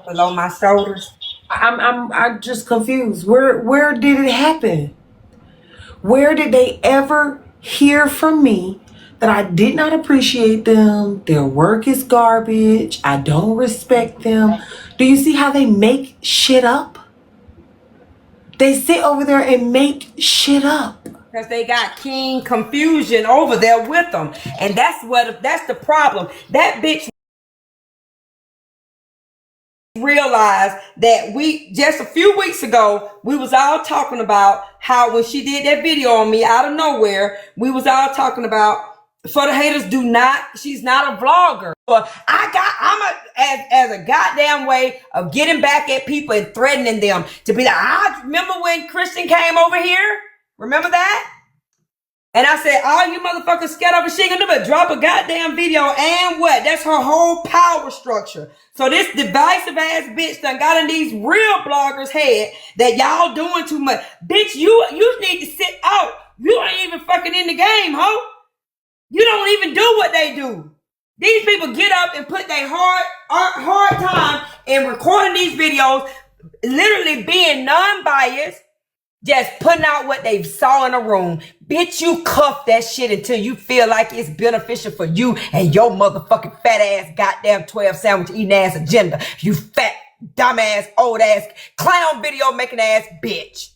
below my shoulders. I'm just confused. Where did it happen? Where did they ever hear from me that I did not appreciate them? Their work is garbage. I don't respect them. Do you see how they make shit up? They sit over there and make shit up. Because they got king confusion over there with them. And that's the problem. That bitch realized that we just a few weeks ago we was all talking about how when she did that video on me out of nowhere, we was all talking about for the haters do not, she's not a vlogger. But as a goddamn way of getting back at people and threatening them to be like, I remember when Christian came over here? Remember that? And I said, all you motherfuckers scared of a shit gonna do but drop a goddamn video and what? That's her whole power structure. So this divisive ass bitch done got in these real bloggers' head that y'all doing too much. Bitch, you need to sit out. You ain't even fucking in the game, ho. You don't even do what they do. These people get up and put their hard time in recording these videos, literally being non-biased, just putting out what they saw in a room. Bitch, you cuff that shit until you feel like it's beneficial for you and your motherfucking fat ass goddamn 12 sandwich eating ass agenda. You fat, dumb ass, old ass, clown video making ass bitch.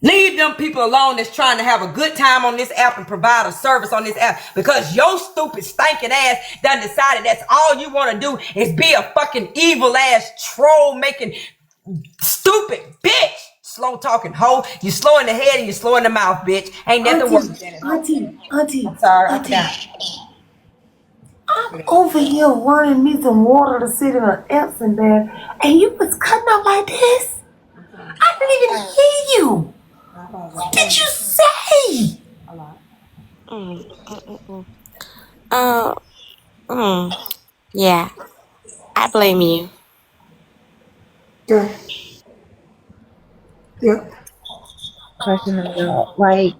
Leave them people alone that's trying to have a good time on this app and provide a service on this app because your stupid stinking ass done decided that's all you want to do is be a fucking evil ass troll making stupid bitch. Slow talking hoe. You slow in the head and you slow in the mouth, bitch. Ain't nothing worse than it. Auntie, I'm sorry, I auntie. forgot. I'm over here running me some water to sit in an Epsom bath, and you was cutting up like this? I didn't even hear you. What did you say? Oh, yeah, I blame you. Yeah. Yeah. Question about like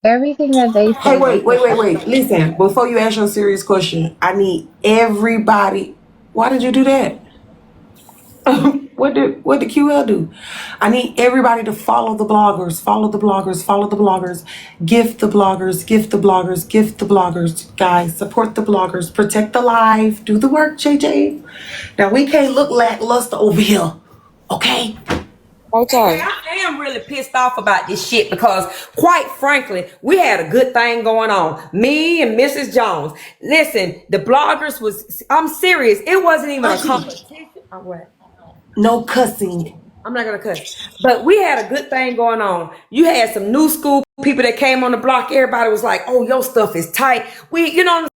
everything that they Hey, say they wait. Listen, before you ask your serious question, I need everybody. Why did you do that? What did QL do? I need everybody to follow the bloggers, follow the bloggers, follow the bloggers, gift the bloggers, gift the bloggers, gift the bloggers. Guys, support the bloggers, protect the live, do the work, JJ. Now we can't look lackluster over here, okay? Hey, AJ, I am really pissed off about this shit because, quite frankly, we had a good thing going on. Me and Mrs. Jones. Listen, the bloggers was, I'm serious. It wasn't even a Auntie, competition. Or what? no cussing. I'm not gonna cuss. But we had a good thing going on. You had some new school people that came on the block. Everybody was like, oh, your stuff is tight. You know what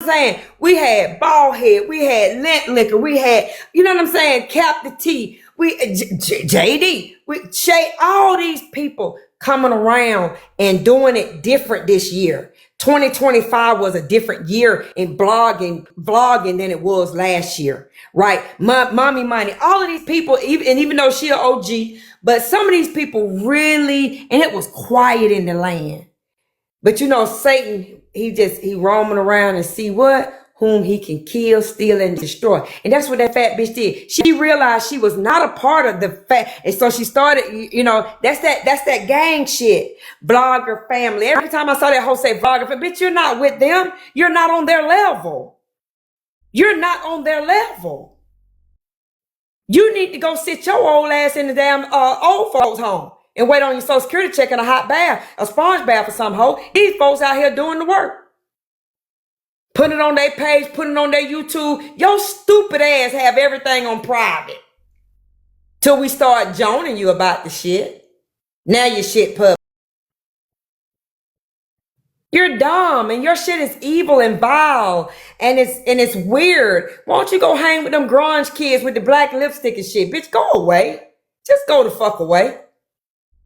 I'm saying? We had Ballhead, we had Lint Liquor, we had, you know what I'm saying, Captain T, we JD, we Shay, all these people coming around and doing it different this year. 2025 was a different year in vlogging than it was last year, right? Mommy Money, all of these people, even though she an OG, but some of these people really, and it was quiet in the land. But you know, Satan, he roaming around and see what? Whom he can kill, steal, and destroy. And that's what that fat bitch did. She realized she was not a part of the fat. And so she started, you know, that's that gang shit. Vlogger family. Every time I saw that hoe say vlogger family, bitch, you're not with them. You're not on their level. You're not on their level. You need to go sit your old ass in the damn old folks home and wait on your social security check in a hot bath, a sponge bath or some hoe. These folks out here doing the work. Putting it on their page, putting it on their YouTube. Your stupid ass have everything on private. Till we start joning you about the shit. Now your shit public. You're dumb and your shit is evil and vile and it's weird. Why don't you go hang with them grunge kids with the black lipstick and shit? Bitch, go away. Just go the fuck away.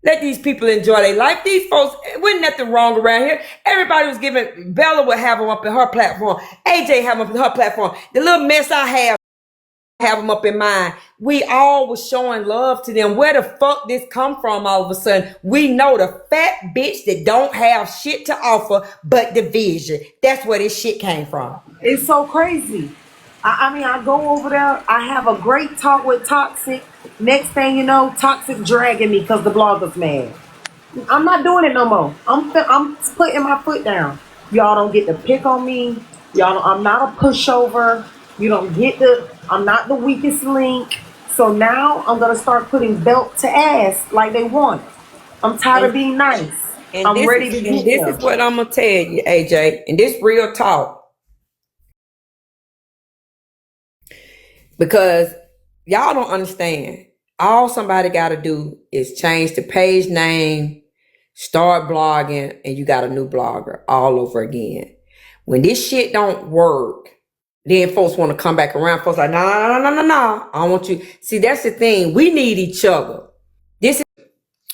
Let these people enjoy their life. These folks, it wasn't nothing wrong around here. Everybody was giving, Bella would have them up in her platform. AJ have them up in her platform. The little mess I have have them up in mind. We all was showing love to them. Where the fuck this come from all of a sudden? We know the fat bitch that don't have shit to offer but division. That's where this shit came from. It's so crazy. I mean, I go over there. I have a great talk with Toxic. Next thing you know, Toxic dragging me because the blogger's mad. I'm not doing it no more. I'm putting my foot down. Y'all don't get to pick on me. I'm not a pushover. You don't get I'm not the weakest link. So now I'm gonna start putting belt to ass like they want. I'm tired of And being nice. and I'm this ready is to and get this is them. what I'm gonna tell you, AJ. And this real talk. Because y'all don't understand. All somebody got to do is change the page name, start blogging, and you got a new blogger all over again. When this shit don't work, then folks want to come back around. Folks like, no. I don't want you. See, that's the thing. We need each other. This is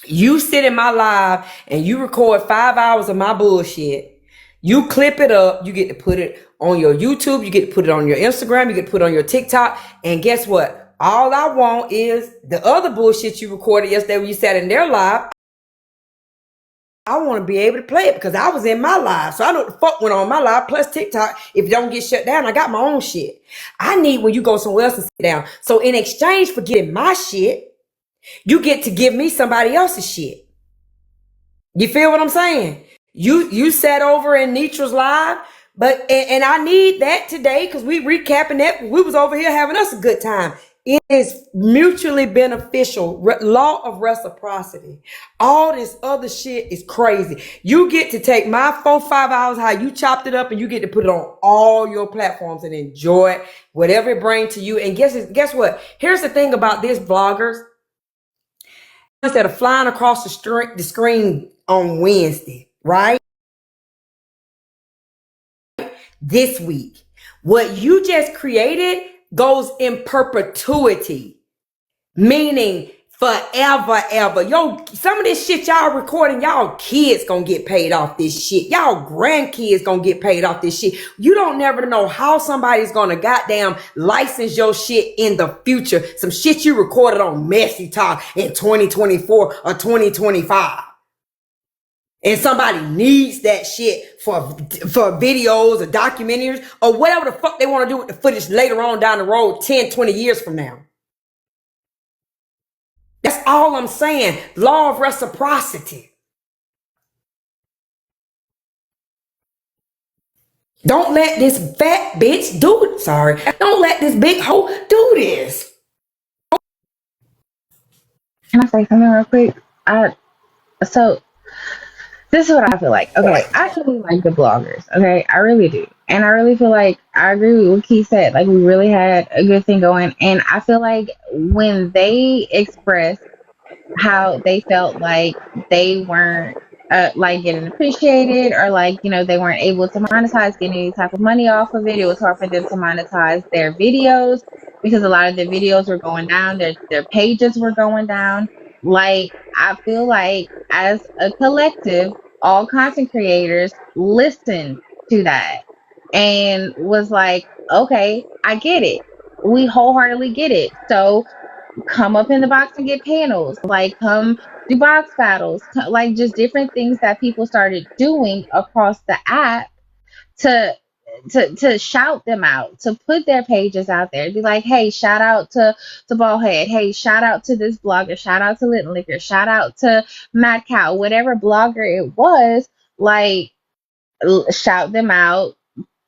you sit in my live and you record 5 hours of my bullshit. You clip it up, you get to put it on your YouTube, you get to put it on your Instagram, you get to put it on your TikTok. And guess what? All I want is the other bullshit you recorded yesterday when you sat in their live. I want to be able to play it because I was in my live. So I know what the fuck went on in my live. Plus TikTok, if it don't get shut down, I got my own shit. I need when you go somewhere else and sit down. So in exchange for getting my shit, you get to give me somebody else's shit. You feel what I'm saying? You sat over in Nitra's live, but and I need that today because we recapping that. We was over here having us a good time. It is mutually beneficial. Law of reciprocity. All this other shit is crazy. You get to take my 4-5 hours, how you chopped it up, and you get to put it on all your platforms and enjoy it, whatever it brings to you. And guess what? Here's the thing about this, vloggers. Instead of flying across the screen on Wednesday, right? This week. What you just created goes in perpetuity, meaning forever, ever. Yo, some of this shit y'all recording, y'all kids gonna get paid off this shit. Y'all grandkids gonna get paid off this shit. You don't never know how somebody's gonna goddamn license your shit in the future. Some shit you recorded on Messy Talk in 2024 or 2025. And somebody needs that shit for videos or documentaries or whatever the fuck they want to do with the footage later on down the road 10, 20 years from now. That's all I'm saying. Law of reciprocity. Don't let this fat bitch do it. Sorry. Don't let this big hoe do this. Can I say something real quick? So this is what I feel like. Okay, I really like the bloggers. Okay, I really do, and I really feel like I agree with what Keith said. Like we really had a good thing going, and I feel like when they express how they felt like they weren't like getting appreciated or like they weren't able to monetize getting any type of money off of it. It was hard for them to monetize their videos because a lot of their videos were going down, their pages were going down. Like I feel like as a collective, all content creators listened to that and was like, okay, I get it, we wholeheartedly get it. So come up in the box and get panels, like come do box battles, like just different things that people started doing across the app to to shout them out, to put their pages out there, be like, hey, shout out to Ballhead, hey, shout out to this blogger, shout out to Lit Liquor, shout out to Mad Cow, whatever blogger it was, like shout them out,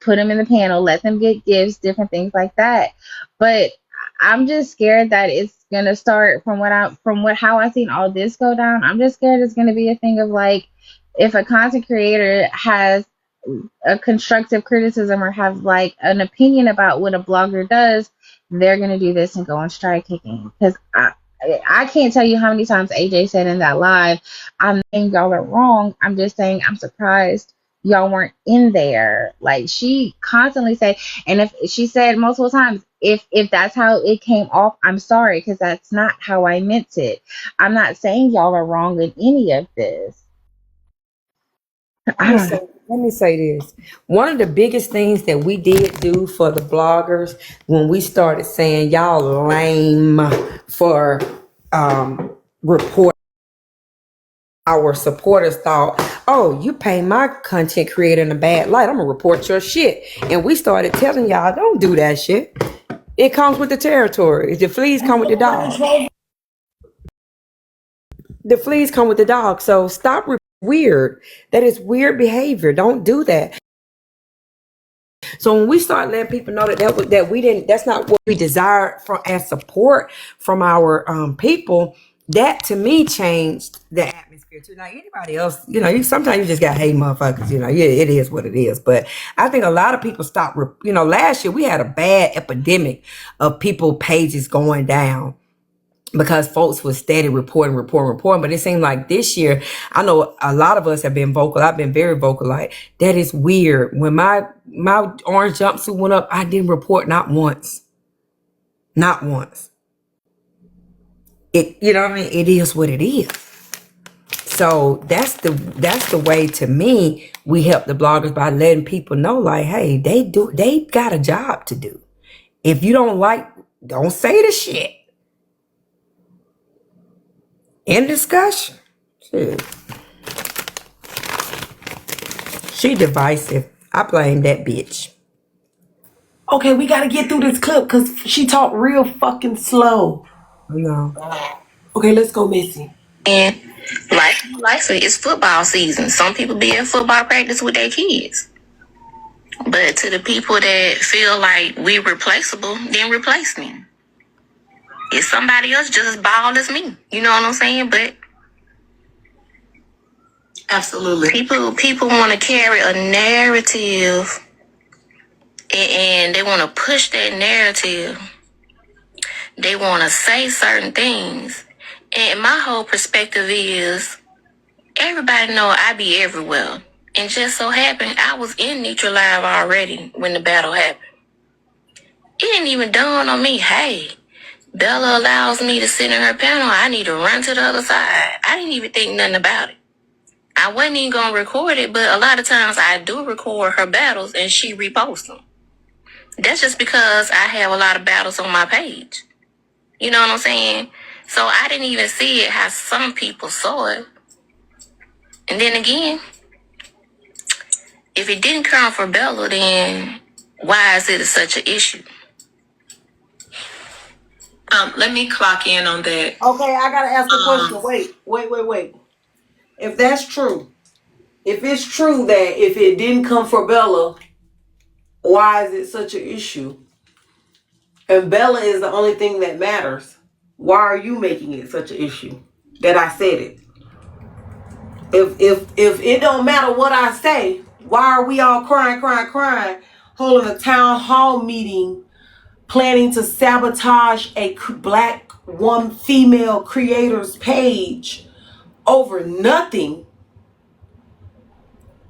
put them in the panel, let them get gifts, different things like that. But I'm just scared that it's gonna start how I seen all this go down. I'm just scared it's gonna be a thing of like if a content creator has a constructive criticism or have like an opinion about what a blogger does, they're gonna do this and go on strike kicking. Because I can't tell you how many times AJ said in that live, I'm saying y'all are wrong. I'm just saying I'm surprised y'all weren't in there. Like she constantly said, and if she said multiple times, if that's how it came off, I'm sorry, because that's not how I meant it. I'm not saying y'all are wrong in any of this. I don't know. Let me say this. One of the biggest things that we did do for the bloggers when we started saying y'all lame for report, our supporters thought, oh, you paint my content creator in a bad light. I'm gonna report your shit. And we started telling y'all, don't do that shit. It comes with the territory. The fleas come with the dog. The fleas come with the dog. So stop weird. That is weird behavior. Don't do that. So when we start letting people know that we didn't, that's not what we desired from as support from our people. That to me changed the atmosphere too. Now anybody else, sometimes you just got hate motherfuckers. Yeah, it is what it is. But I think a lot of people stopped. Last year we had a bad epidemic of people pages going down, because folks was steady reporting. But it seemed like this year, I know a lot of us have been vocal. I've been very vocal. Like, that is weird. When my orange jumpsuit went up, I didn't report not once. Not once. You know what I mean? It is what it is. So that's the way, to me, we help the bloggers by letting people know, like, hey, they got a job to do. If you don't say the shit. In discussion. Shit. She divisive. I blame that bitch. Okay, we gotta get through this clip because she talked real fucking slow. No. Okay, let's go, Missy. And life it's football season. Some people be at football practice with their kids. But to the people that feel like we replaceable, then replace me. If somebody else just as bald as me, you know what I'm saying? But absolutely, people want to carry a narrative, and they want to push that narrative. They want to say certain things, and my whole perspective is everybody know I be everywhere. And just so happened I was in Neutral Live already when the battle happened. It didn't even dawn on me, hey, Bella allows me to sit in her panel, I need to run to the other side. I didn't even think nothing about it. I wasn't even going to record it, but a lot of times I do record her battles and she reposts them. That's just because I have a lot of battles on my page. You know what I'm saying? So I didn't even see it how some people saw it. And then again, if it didn't come from Bella, then why is it such an issue? Let me clock in on that. Okay, I gotta ask a question. Wait. If that's true, if it's true that if it didn't come for Bella, why is it such an issue? And Bella is the only thing that matters. Why are you making it such an issue that I said it? If it don't matter what I say, why are we all crying, holding a town hall meeting, planning to sabotage a black female creator's page over nothing,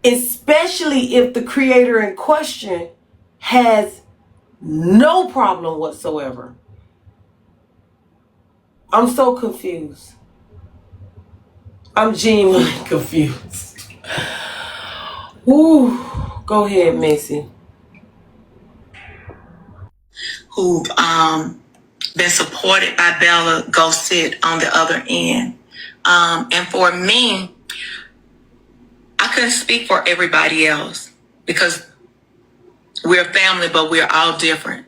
especially if the creator in question has no problem whatsoever? I'm so confused. I'm genuinely confused. Ooh, go ahead, Missy. Who've been supported by Bella go sit on the other end. And for me, I couldn't speak for everybody else because we're family, but we're all different.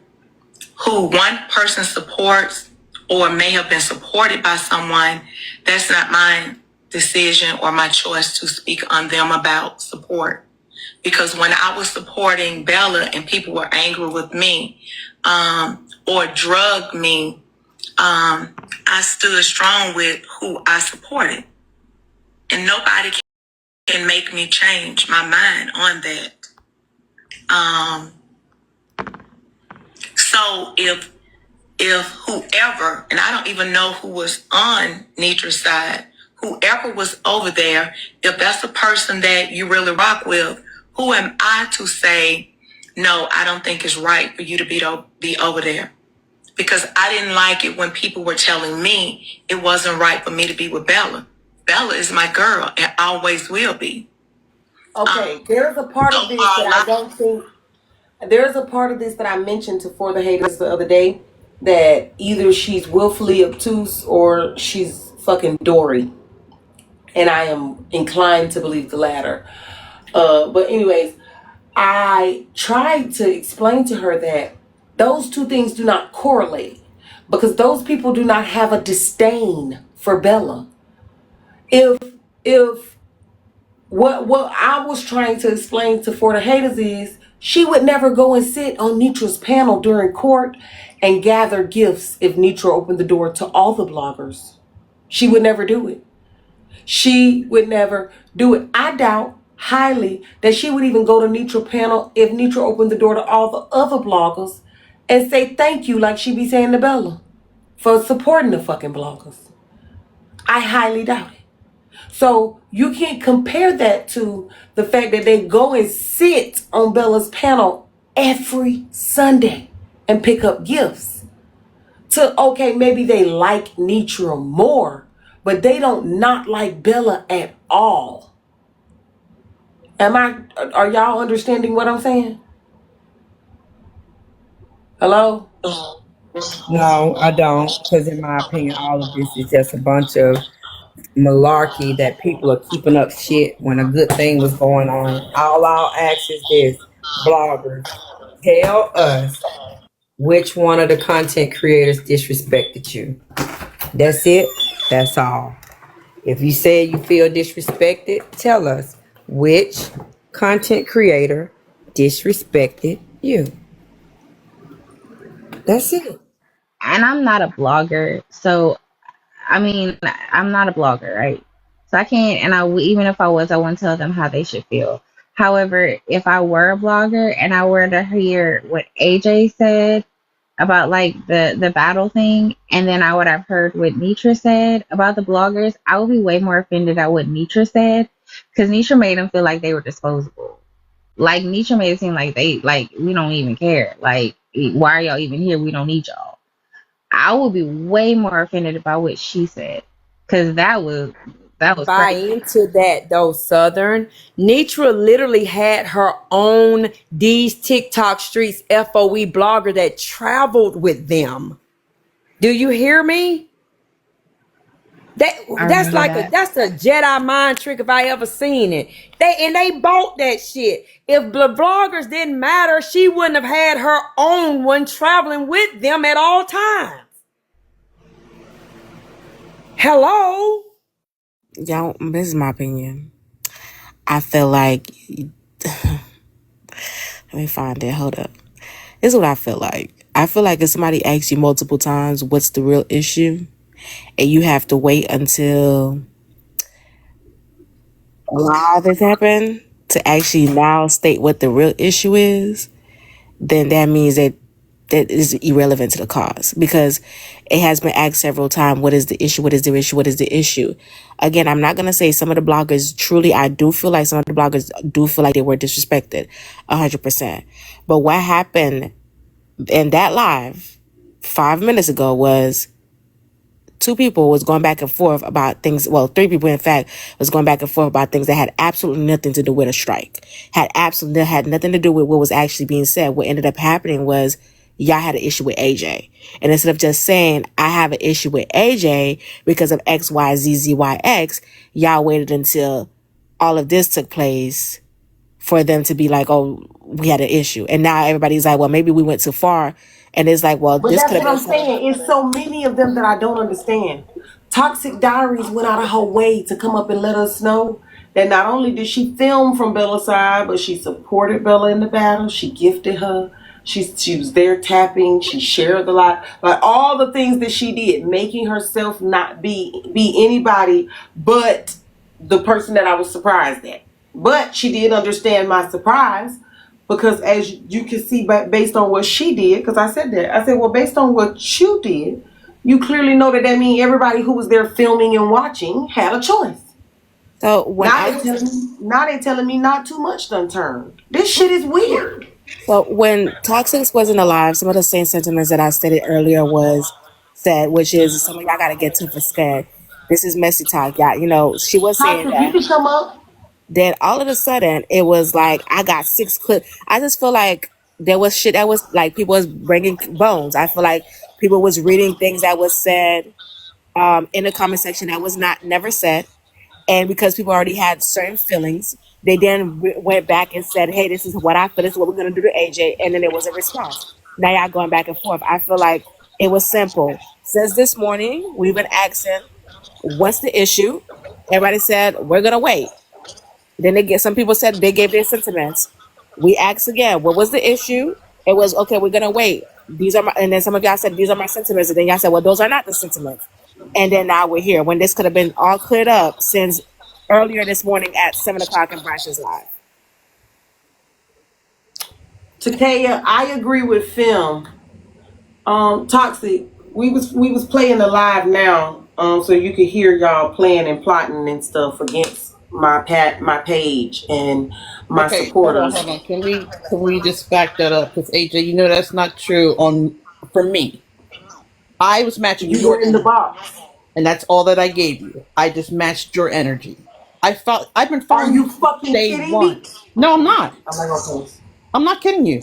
Who one person supports or may have been supported by someone, that's not my decision or my choice to speak on them about support. Because when I was supporting Bella and people were angry with me or drugged me, I stood strong with who I supported. And nobody can make me change my mind on that. So if whoever, and I don't even know who was on Nitra's side, whoever was over there, if that's the person that you really rock with, who am I to say, no, I don't think it's right for you to be over there? Because I didn't like it when people were telling me it wasn't right for me to be with Bella. Bella is my girl and always will be. Okay, there's a part of this that I don't think. There's a part of this that I mentioned to For the Haters the other day, that either she's willfully obtuse or she's fucking Dory, and I am inclined to believe the latter. But anyways, I tried to explain to her that those two things do not correlate, because those people do not have a disdain for Bella. If what I was trying to explain to For the Haters is, she would never go and sit on Nitra's panel during court and gather gifts if Nitra opened the door to all the bloggers. She would never do it. She would never do it. I doubt highly that she would even go to Nitra panel if Nitra opened the door to all the other bloggers and say thank you like she be saying to Bella for supporting the fucking bloggers. I highly doubt it. So you can't compare that to the fact that they go and sit on Bella's panel every Sunday and pick up gifts. To, okay, maybe they like Nitra more, but they don't not like Bella at all. Are y'all understanding what I'm saying? Hello? No, I don't. Because in my opinion, all of this is just a bunch of malarkey that people are keeping up shit when a good thing was going on. All I'll ask is this: bloggers, tell us which one of the content creators disrespected you. That's it. That's all. If you say you feel disrespected, tell us which content creator disrespected you. That's it. And I'm not a blogger, so I mean, I'm not a blogger, right? So I can't, and even if I was, I wouldn't tell them how they should feel. However, if I were a blogger and I were to hear what AJ said about like the battle thing, and then I would have heard what Nitra said about the bloggers, I would be way more offended at what Nitra said, because Nitra made them feel like they were disposable. Like Nitra made it seem like we don't even care. Like, why are y'all even here? We don't need y'all. I would be way more offended about what she said, because that was Buy crazy. into that though, Southern. Nitra literally had her own these TikTok streets FOE blogger that traveled with them. Do you hear me? That I that's remember like that. that's a Jedi mind trick if I ever seen it. They bought that shit. If the bloggers didn't matter, she wouldn't have had her own one traveling with them at all times. Hello? Y'all, this is my opinion. I feel like, let me find it. Hold up. This is what I feel like. I feel like if somebody asks you multiple times what's the real issue, and you have to wait until live has happened to actually now state what the real issue is, then that means that is irrelevant to the cause, because it has been asked several times, what is the issue, what is the issue, what is the issue. Again, I'm not going to say some of the bloggers, truly, I do feel like some of the bloggers do feel like they were disrespected 100%. But what happened in that live 5 minutes ago was two people was going back and forth about things. Well, three people, in fact, was going back and forth about things that had absolutely nothing to do with a strike. Had nothing to do with what was actually being said. What ended up happening was y'all had an issue with AJ. And instead of just saying, I have an issue with AJ because of X, Y, Z, Z, Y, X, y'all waited until all of this took place for them to be like, oh, we had an issue. And now everybody's like, well, maybe we went too far. And it's like, well, But this that's could have what been I'm something. saying. It's so many of them that I don't understand. Toxic Diaries went out of her way to come up and let us know that not only did she film from Bella's side, but she supported Bella in the battle. She gifted her. She was there tapping. She shared a lot. Like all the things that she did, making herself not be anybody but the person that I was surprised at. But she did understand my surprise, because as you can see, based on what she did, because I said that, I said, well, based on what you did, you clearly know that means everybody who was there filming and watching had a choice. So when Now I they was telling me, now they telling me not too much done turned. This shit is weird. So when Toxics wasn't alive, some of the same sentiments that I stated earlier was said, which is some of y'all gotta get to for scared. This is messy talk, y'all. You know, she was saying Toxic, you that. can come up. Then all of a sudden, it was like I got 6 clips. I just feel like there was shit that was like people was bringing bones. I feel like people was reading things that was said in the comment section that was not never said, and because people already had certain feelings, they then went back and said, "Hey, this is what I feel. This is what we're gonna do to AJ," and then there was a response. Now y'all going back and forth. I feel like it was simple. Since this morning, we've been asking, "What's the issue?" Everybody said, "We're gonna wait." Then they get some people said they gave their sentiments. We asked again, what was the issue? It was okay, we're gonna wait. These are my, and then some of y'all said these are my sentiments, and then y'all said, well, those are not the sentiments. And then now we're here when this could have been all cleared up since earlier this morning at 7 o'clock in Brash's live. Takaya, I agree with Film. Toxic. We was playing the live now, so you could hear y'all playing and plotting and stuff against my page and my Okay, hold on, supporters. hold on. Can we just back that up? Because AJ, you know that's not true on for me. I was matching You were your in the energy, box. and that's all that I gave you. I just matched your energy. I've been Are following you you since fucking day kidding one. me? No, I'm not. I'm not gonna post. I'm not kidding you.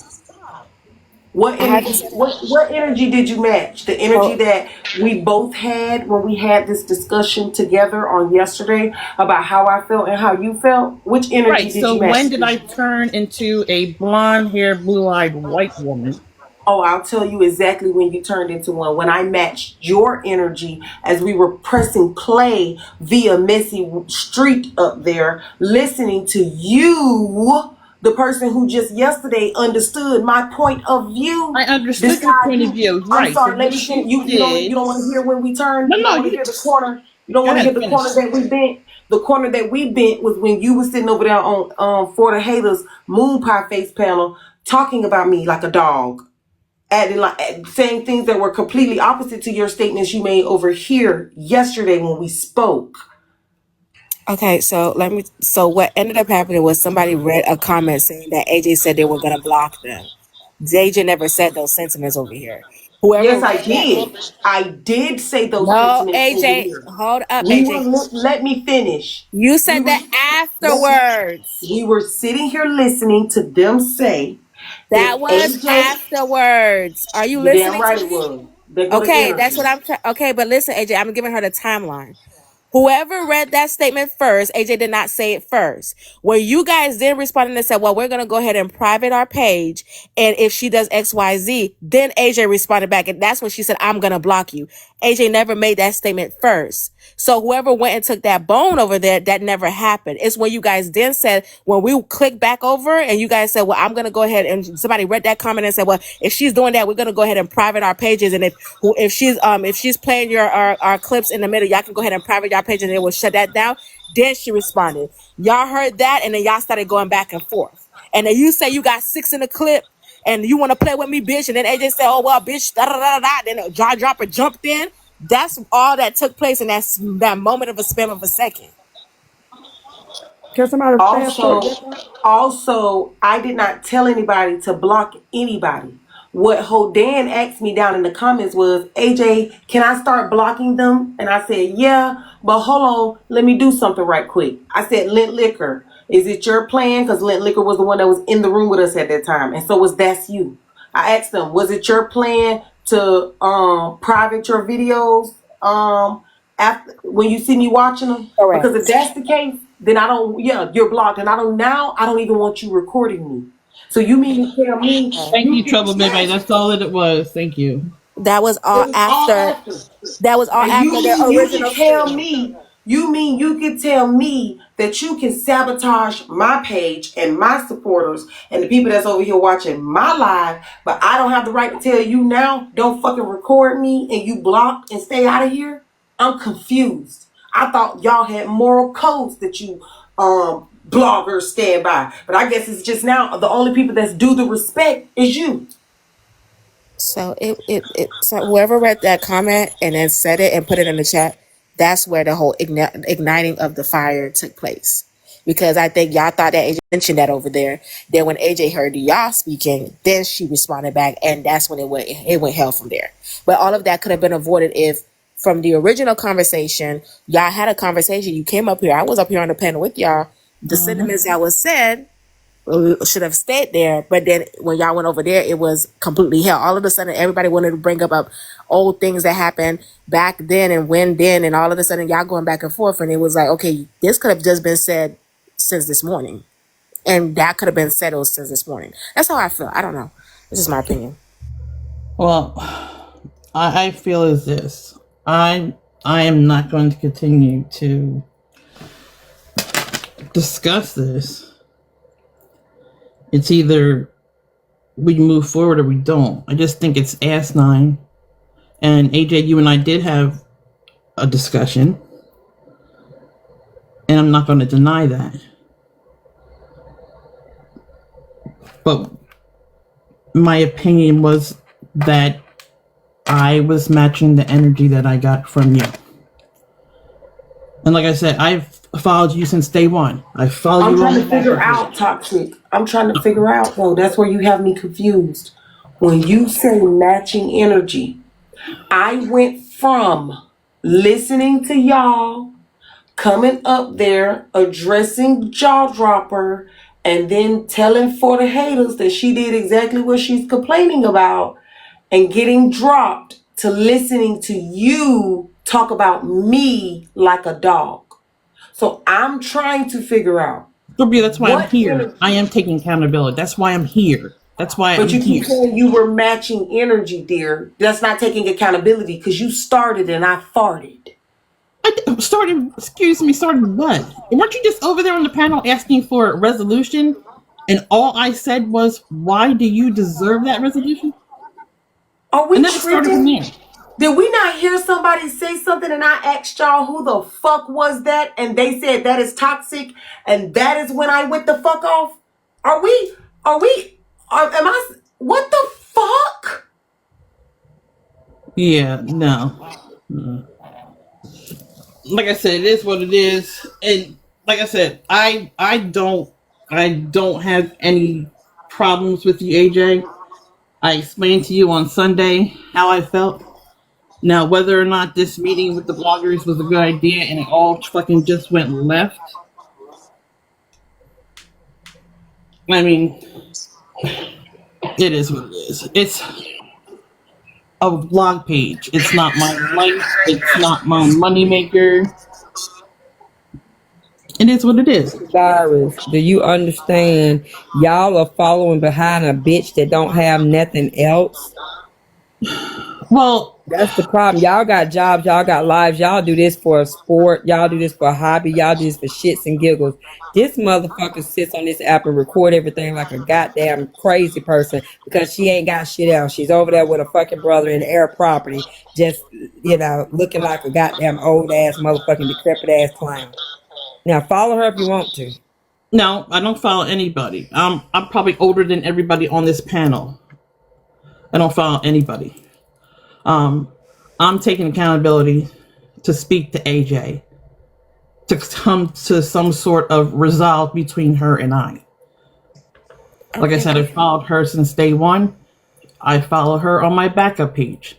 What I haven't energy? said it. What energy did you match? The energy Oh, that we both had when we had this discussion together on yesterday about how I felt and how you felt. Which energy Right. did So you match? when did I turn into a blonde-haired, blue-eyed white woman? Oh, I'll tell you exactly when you turned into one. When I matched your energy as we were pressing play via Messy Street up there, listening to you, the person who just yesterday understood my point of view. I understood your Beside point of you, view, I'm right? sorry. But Let what me finish. she You did? don't want to hear when we turned. No, You don't no. want to You hear the corner. You don't go want to hear ahead, the finish. corner that we bent. The corner that we bent was when you were sitting over there on For the Haters Moon Pie Face panel talking about me like a dog, adding like saying things that were completely opposite to your statements you made over here yesterday when we spoke. okay, so let me. So what ended up happening was somebody read a comment saying that AJ said they were gonna block them. AJ never said those sentiments over here. Whoever Yes, I read that, did. I did say those no, sentiments over AJ, here. hold up, We were AJ. let me finish. You We said were that let, afterwards. we were sitting here listening to them say That that was AJ. afterwards. Are you You damn listening to right it me? was. They go to Okay, that's energy. what I'm. Okay, but listen, AJ, I'm giving her the timeline. Whoever read that statement first, AJ did not say it first. Where you guys then responded and said, well, we're going to go ahead and private our page. And if she does XYZ, then AJ responded back. And that's when she said, I'm going to block you. AJ never made that statement first. So whoever went and took that bone over there, that never happened. It's when you guys then said, when we clicked back over and you guys said, well, I'm going to go ahead, and somebody read that comment and said, well, if she's doing that, we're going to go ahead and private our pages. And if she's playing our clips in the middle, y'all can go ahead and private your page and it will shut that down. Then she responded. Y'all heard that, and then y'all started going back and forth. And then you say you got 6 in the clip and you want to play with me, bitch. And then AJ said, oh, well, bitch, da da da da. Then a jaw dropper jumped in. That's all that took place in that moment of a span of a second. Can somebody fast forward Also, that part? I did not tell anybody to block anybody. What Hodan asked me down in the comments was, AJ, can I start blocking them? And I said, yeah, but hold on, let me do something right quick. I said, Lint Liquor, is it your plan? Because Lint Liquor was the one that was in the room with us at that time. And so was That's You. I asked them, was it your plan to private your videos after when you see me watching them? Because if Correct. that's the case, then I don't. Yeah, you're blocked, and I don't now. I don't even want you recording me. So you mean to tell me Thank you you, can? Trouble Baby. Yes, That's all that it was. Thank you. That was it all was all after. after. That was all And you after their mean you can original tell statement. me? You mean you can tell me that you can sabotage my page and my supporters and the people that's over here watching my live, but I don't have the right to tell you now, don't fucking record me and you block and stay out of here? I'm confused. I thought y'all had moral codes that you bloggers stand by. But I guess it's just now the only people that's due the respect is you. So so whoever read that comment and then said it and put it in the chat, that's where the whole igniting of the fire took place. Because I think y'all thought that AJ mentioned that over there. Then when AJ heard y'all speaking, then she responded back, and that's when it went hell from there. But all of that could have been avoided if from the original conversation, y'all had a conversation. You came up here. I was up here on the panel with y'all. The sentiments that was said should have stayed there, but then when y'all went over there, it was completely hell. All of a sudden, everybody wanted to bring up old things that happened back then and when then, and all of a sudden, y'all going back and forth, and it was like, okay, this could have just been said since this morning, and that could have been settled since this morning. That's how I feel. I don't know. This is my opinion. Well, I feel as this. I am not going to continue to discuss this. It's either we move forward or we don't. I just think it's asinine. And AJ, you and I did have a discussion, and I'm not going to deny that. But my opinion was that I was matching the energy that I got from you. And like I said, I've followed you since day one. I followed I'm you trying on to figure out, Toxic. I'm trying to figure out, though. That's where you have me confused. When you say matching energy, I went from listening to y'all, coming up there, addressing Jaw Dropper, and then telling for the haters that she did exactly what she's complaining about and getting dropped, to listening to you talk about me like a dog. So I'm trying to figure out Sophia, that's why I'm what here. I energy. am taking accountability. That's why I'm here. That's why But I'm you here. keep saying you were matching energy, dear. That's not taking accountability because you started and I farted. Started what? Weren't you just over there on the panel asking for a resolution? And all I said was, why do you deserve that resolution? Are And we then it started from tripping? there. Did we not hear somebody say something and I asked y'all who the fuck was that? And they said that is toxic. And that is when I went the fuck off? What the fuck? Yeah, no. Like I said, it is what it is. And like I said, I don't have any problems with you, AJ. I explained to you on Sunday how I felt. Now, whether or not this meeting with the bloggers was a good idea and it all fucking just went left, I mean, it is what it is. It's a blog page. It's not my life. It's not my moneymaker. It is what it is. Cyrus, do you understand? Y'all are following behind a bitch that don't have nothing else. Well, That's the problem. Y'all got jobs, y'all got lives, y'all do this for a sport, y'all do this for a hobby, y'all do this for shits and giggles. This motherfucker sits on this app and record everything like a goddamn crazy person because she ain't got shit else. She's over there with a fucking brother in air property, just looking like a goddamn old ass motherfucking decrepit ass clown. Now follow her if you want to. no, I don't follow anybody. I'm probably older than everybody on this panel. I don't follow anybody. Um, I'm taking accountability to speak to AJ to come to some sort of resolve between her and I. Like I Okay. said, I've followed her since day one. I follow her on my backup page.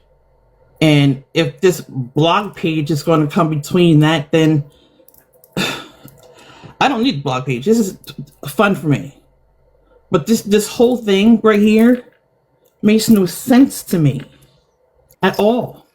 And if this blog page is going to come between that, then I don't need the blog page. This is fun for me. But this whole thing right here makes no sense to me at all.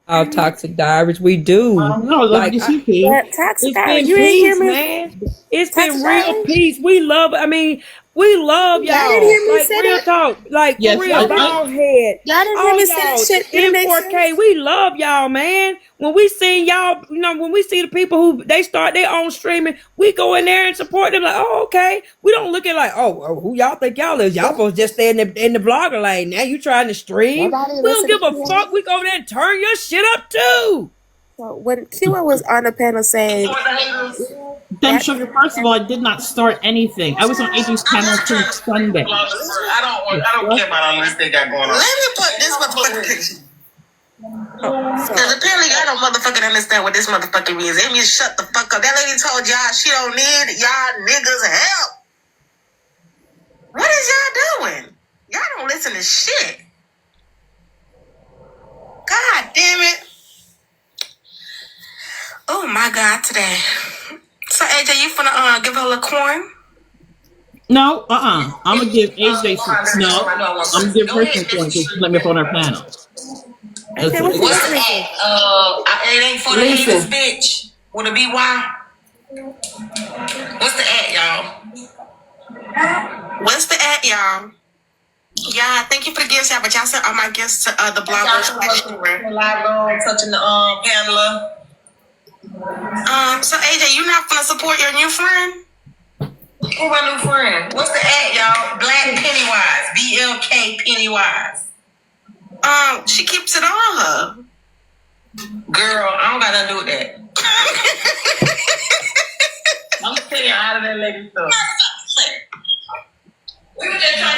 Our toxic diaries, we do. No, love Like you too, P. Yeah, Toxic it's Diary. been You didn't hear peace, me. man. It's Toxic been real Diary. peace. We love. I mean, we love Y'all didn't y'all. hear me Like say real that. talk. Like for Yes, real, I bald head. Y'all didn't hear All me say that y'all shit. Did it make M4K. sense? We love y'all, man. When we see y'all, when we see the people who they start their own streaming, we go in there and support them. Like, oh, okay. We don't look at like, who y'all think y'all is? Y'all supposed to just stay in the blogger lane. Now you trying to stream? Nobody We don't listened give to a you. fuck. We go there and turn your shit up too. So when Kiwa was on the panel saying Them that, sugar. First of all, I did not start anything. I was on AJ's panel since Sunday. I don't care about all this they got going on. Let me put this motherfucking picture. Because apparently y'all don't motherfucking understand what this motherfucking means. It means shut the fuck up. That lady told y'all she don't need y'all niggas help. What is y'all doing? Y'all don't listen to shit. God damn it. Oh my God, today. So AJ, you finna give her a little corn? No, I'm gonna give AJ some. No, I'm gonna give Go her ahead, some Miss points because she let me up on her panel. AJ, what you What's got? the at? It ain't for the haters, bitch. With a BY. What's the at, y'all? What's the at, y'all? Yeah, thank you for the gifts, y'all. But y'all sent all my gifts to the bloggers. Live room, touching the handler. So AJ, you not gonna support your new friend? Who my new friend? What's the at, y'all? Black Pennywise. BLK Pennywise. She keeps it on her. Girl, I don't got nothing to do with that. I'm staying out of that lady stuff. We were just trying